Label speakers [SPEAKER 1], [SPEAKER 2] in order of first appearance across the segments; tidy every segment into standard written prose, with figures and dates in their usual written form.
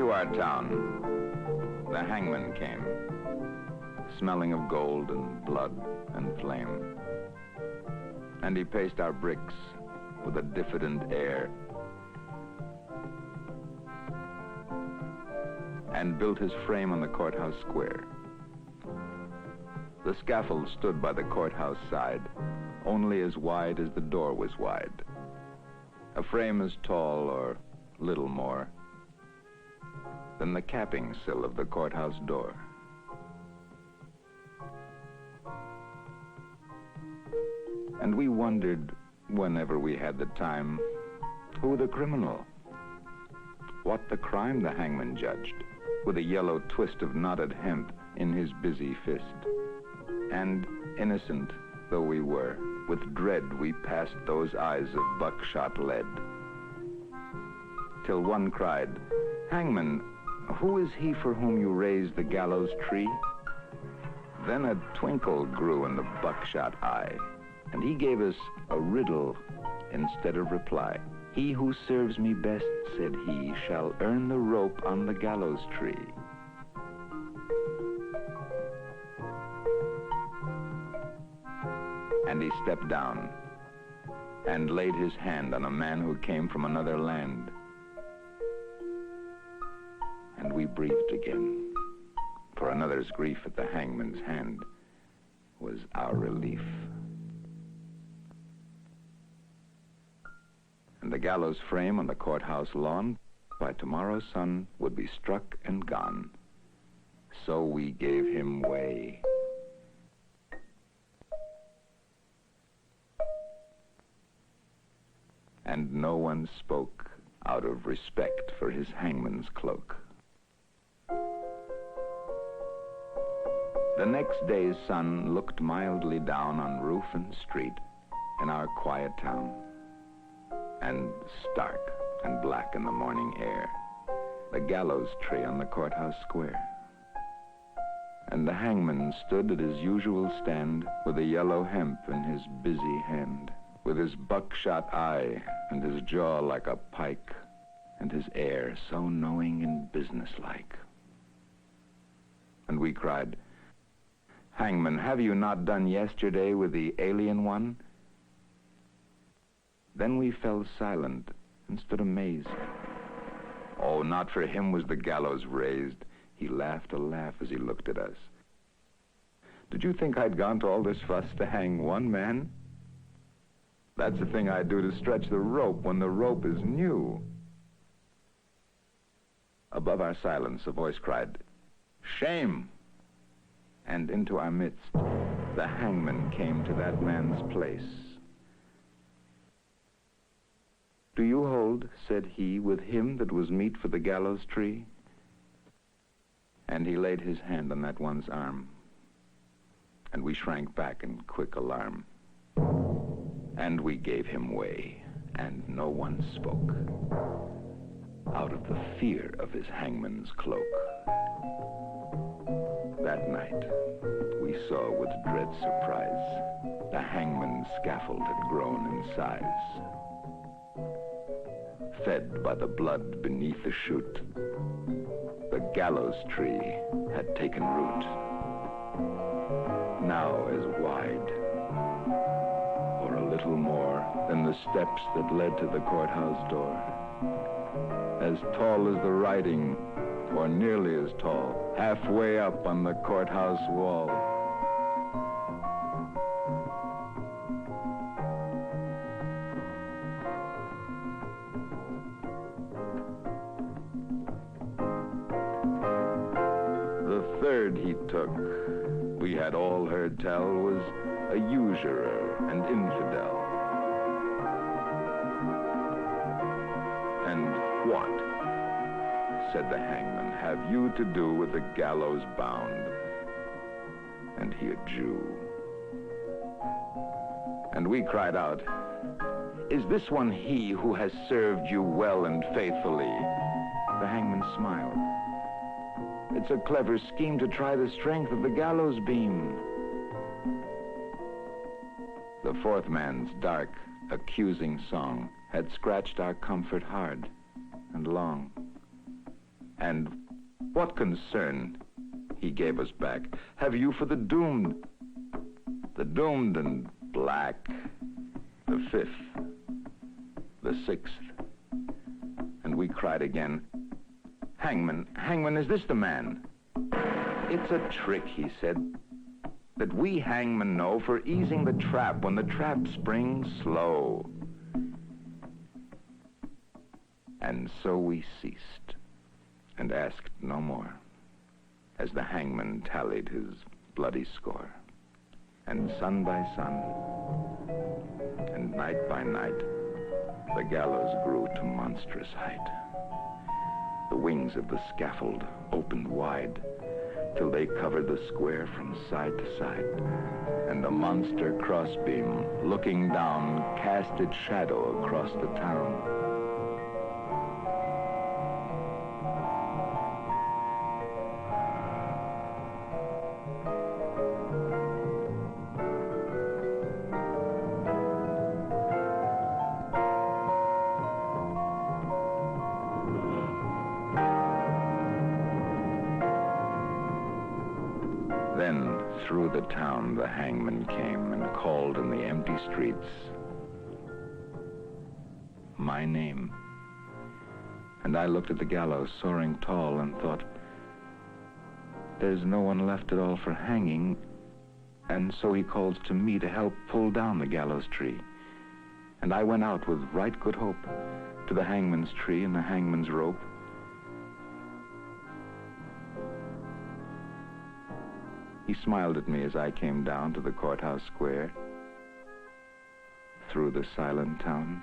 [SPEAKER 1] into our town, the hangman came, smelling of gold and blood and flame. And he paced our bricks with a diffident air, and built his frame on the courthouse square. The scaffold stood by the courthouse side, only as wide as the door was wide. A frame as tall, or little more, than the capping sill of the courthouse door. And we wondered, whenever we had the time, who the criminal, what the crime the hangman judged, with a yellow twist of knotted hemp in his busy fist. And innocent though we were, with dread we passed those eyes of buckshot lead. Till one cried, "Hangman, who is he for whom you raised the gallows tree?" Then a twinkle grew in the buckshot eye, and he gave us a riddle instead of reply. "He who serves me best," said he, "shall earn the rope on the gallows tree." And he stepped down and laid his hand on a man who came from another land. And we breathed again, for another's grief at the hangman's hand was our relief. And the gallows frame on the courthouse lawn by tomorrow's sun would be struck and gone. So we gave him way. And no one spoke out of respect for his hangman's cloak. The next day's sun looked mildly down on roof and street in our quiet town, and stark and black in the morning air, the gallows tree on the courthouse square. And the hangman stood at his usual stand with a yellow hemp in his busy hand, with his buckshot eye and his jaw like a pike, and his air so knowing and businesslike. And we cried, "Hangman, have you not done yesterday with the alien one?" Then we fell silent and stood amazed. Oh, not for him was the gallows raised. He laughed a laugh as he looked at us. "Did you think I'd gone to all this fuss to hang one man? That's the thing I do to stretch the rope when the rope is new." Above our silence, a voice cried, "Shame!" And into our midst, the hangman came to that man's place. "Do you hold," said he, "with him that was meet for the gallows tree?" And he laid his hand on that one's arm, and we shrank back in quick alarm. And we gave him way, and no one spoke, out of the fear of his hangman's cloak. That night, we saw with dread surprise, the hangman's scaffold had grown in size. Fed by the blood beneath the chute, the gallows tree had taken root, now as wide, or a little more, than the steps that led to the courthouse door, as tall as the writing, or nearly as tall, halfway up on the courthouse wall. The third he took, we had all heard tell, was a usurer and infidel. "And what," said the hangman, "have you to do with the gallows bound?" And he a Jew. And we cried out, "Is this one he who has served you well and faithfully?" The hangman smiled. "It's a clever scheme to try the strength of the gallows beam." The fourth man's dark, accusing song had scratched our comfort hard and long. And what concern, he gave us back, have you for the doomed and black, the fifth, the sixth? And we cried again, Hangman, is this the man? It's a trick, he said, that we hangmen know for easing the trap when the trap springs slow. And so we ceased and asked no more, as the hangman tallied his bloody score. And sun by sun, and night by night, the gallows grew to monstrous height. The wings of the scaffold opened wide, till they covered the square from side to side. And the monster crossbeam, looking down, cast its shadow across the town. Then, through the town, the hangman came and called in the empty streets my name. And I looked at the gallows soaring tall and thought, there's no one left at all for hanging. And so he calls to me to help pull down the gallows tree. And I went out with right good hope to the hangman's tree and the hangman's rope. He smiled at me as I came down to the courthouse square, through the silent town,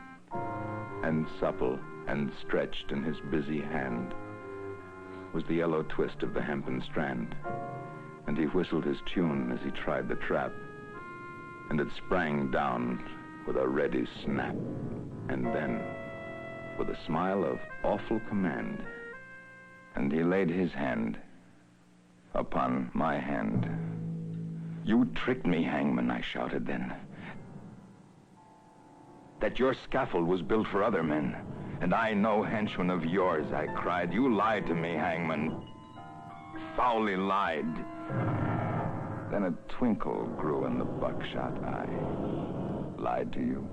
[SPEAKER 1] and supple and stretched in his busy hand was the yellow twist of the hempen strand, and he whistled his tune as he tried the trap, and it sprang down with a ready snap, and then, with a smile of awful command, and he laid his hand upon my hand. You tricked me, hangman, I shouted then. That your scaffold was built for other men, and I no henchman of yours, I cried. You lied to me, hangman. Foully lied. Then a twinkle grew in the buckshot eye. Lied to you?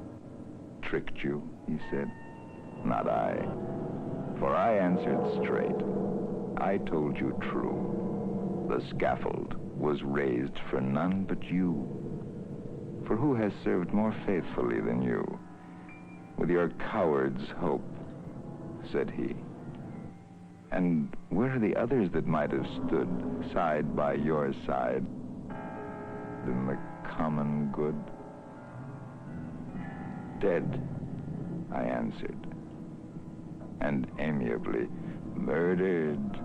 [SPEAKER 1] Tricked you, he said. Not I. For I answered straight. I told you true. The scaffold was raised for none but you. For who has served more faithfully than you? With your coward's hope, said he. And where are the others that might have stood side by your side in the common good? Dead, I answered, and amiably, murdered,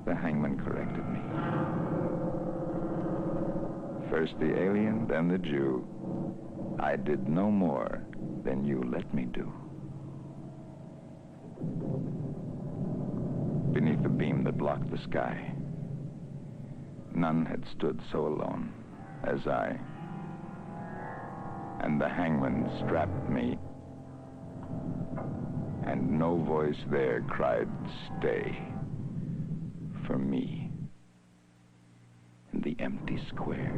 [SPEAKER 1] the hangman corrected me. First the alien, then the Jew. I did no more than you let me do. Beneath the beam that blocked the sky, none had stood so alone as I. And the hangman strapped me, and no voice there cried, stay, for me in the empty square.